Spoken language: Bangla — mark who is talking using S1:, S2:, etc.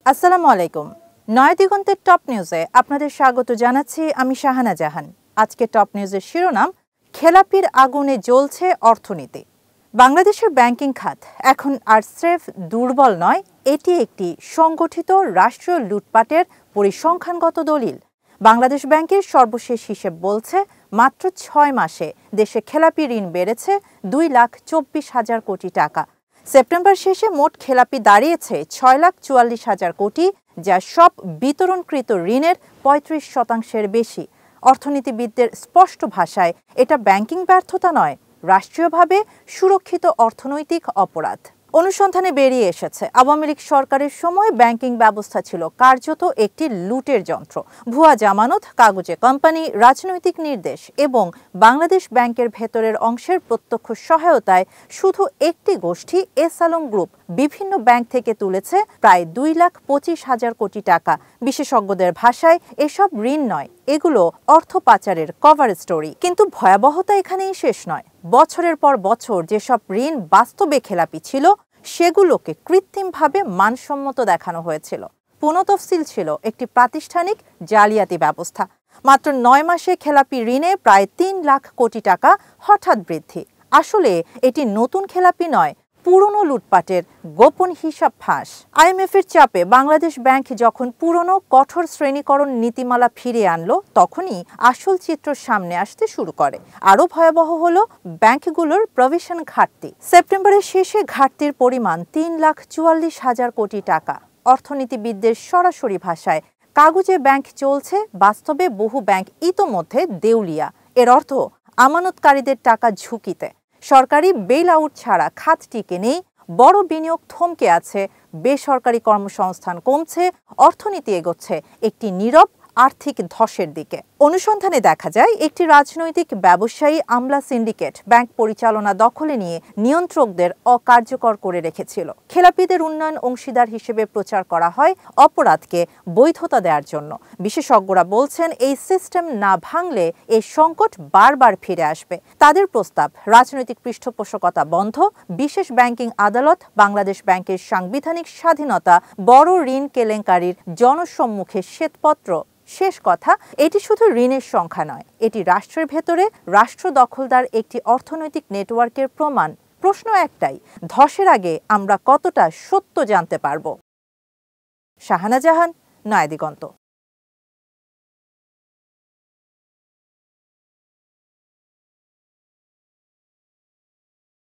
S1: আসসালামু আলাইকুম। নয়াদিগন্তের টপ নিউজে আপনাদের স্বাগত জানাচ্ছি আমি শাহানা জাহান। আজকে টপ নিউজের শিরোনাম, খেলাপির আগুনে জ্বলছে অর্থনীতি। বাংলাদেশের ব্যাংকিং খাত এখন আর স্রেফ দুর্বল নয়, এটি একটি সংগঠিত রাষ্ট্রীয় লুটপাটের পরিসংখ্যানগত দলিল। বাংলাদেশ ব্যাংকের সর্বশেষ হিসেব বলছে মাত্র ৬ মাসে দেশে খেলাপি ঋণ বেড়েছে ২,২৪,০০০ কোটি টাকা। সেপ্টেম্বর শেষে মোট খেলাপি দাঁড়িয়েছে ৬,৪৪,০০০ কোটি, যা সব বিতরণকৃত ঋণের ৩৫% বেশি। অর্থনীতিবিদদের স্পষ্ট ভাষায় এটা ব্যাংকিং ব্যর্থতা নয়, রাষ্ট্রীয়ভাবে সুরক্ষিত অর্থনৈতিক অপরাধ। অনুসন্ধানে বেরিয়ে এসেছে, আওয়ামী লীগ সরকারের সময় ব্যাংকিং ব্যবস্থা ছিল কার্যত একটি লুটের যন্ত্র। ভুয়া জামানত, কাগজে কোম্পানি, রাজনৈতিক নির্দেশ এবং বাংলাদেশ ব্যাংকের ভেতরের অংশের প্রত্যক্ষ সহায়তায় শুধু একটি গোষ্ঠী এস আলম গ্রুপ বিভিন্ন ব্যাংক থেকে তুলেছে প্রায় ২,২৫,০০০ কোটি টাকা। বিশেষজ্ঞদের ভাষায় এসব ঋণ নয়, এগুলো অর্থ পাচারের কভার স্টোরি। কিন্তু ভয়াবহতা এখানেই শেষ নয়। বছরের পর বছর যেসব ঋণ বাস্তবে খেলাপি ছিল, সেগুলোকে কৃত্রিমভাবে মানসম্মত দেখানো হয়েছিল। পুনঃতফসিল ছিল একটি প্রাতিষ্ঠানিক জালিয়াতি ব্যবস্থা। মাত্র ৯ মাসে খেলাপি ঋণে প্রায় ৩ লাখ কোটি টাকা হঠাৎ বৃদ্ধি। আসলে এটি নতুন খেলাপি নয়, পুরনো লুটপাটের গোপন হিসাব ফাঁস। আইএমএফের চাপে বাংলাদেশ ব্যাংক যখন পুরনো কঠোর শ্রেণীকরণ নীতিমালা ফিরিয়ে আনলো, তখনই আসল চিত্র সামনে আসতে শুরু করে। আরও ভয়াবহ হলো ব্যাংকগুলোর প্রভিশন ঘাটতি। সেপ্টেম্বরের শেষে ঘাটতির পরিমাণ ৩,৪৪,০০০ কোটি টাকা। অর্থনীতিবিদদের সরাসরি ভাষায়, কাগজে ব্যাংক চলছে, বাস্তবে বহু ব্যাংক ইতোমধ্যে দেউলিয়া। এর অর্থ আমানতকারীদের টাকা ঝুঁকিতে। সরকারি বেইল আউট ছাড়া খাত টিকে নেই, বড় বিনিয়োগ থমকে আছে, বেসরকারি কর্মসংস্থান কমছে, অর্থনীতি এগোচ্ছে একটি নীরব আর্থিক ধসের দিকে। অনুসন্ধানে দেখা যায়, একটি রাজনৈতিক ব্যবসায়ী আমলা সিন্ডিকেট ব্যাংক পরিচালনা দখলে নিয়ে নিয়ন্ত্রকদের অকার্যকর করে রেখেছিল। খেলাপিদের উন্নয়ন অংশীদার হিসেবে প্রচার করা হয় অপরাধকে বৈধতা দেওয়ার জন্য। বিশেষজ্ঞরা বলছেন, এই সিস্টেম না ভাঙলে এই সংকট বারবার ফিরে আসবে। তাদের প্রস্তাব, রাজনৈতিক পৃষ্ঠপোষকতা বন্ধ, বিশেষ ব্যাংকিং আদালত, বাংলাদেশ ব্যাংকের সাংবিধানিক স্বাধীনতা, বড় ঋণ কেলেঙ্কারির জনসম্মুখে শ্বেতপত্র। শেষ কথা, এটি শুধু ঋণের সংখ্যা নয়, এটি রাষ্ট্রের ভেতরে রাষ্ট্র দখলদার একটি অর্থনৈতিক নেটওয়ার্কের প্রমাণ। প্রশ্ন একটাই, ধসের আগে আমরা কতটা সত্য জানতে পারব? শাহানা জাহান, নয়াদিগন্ত।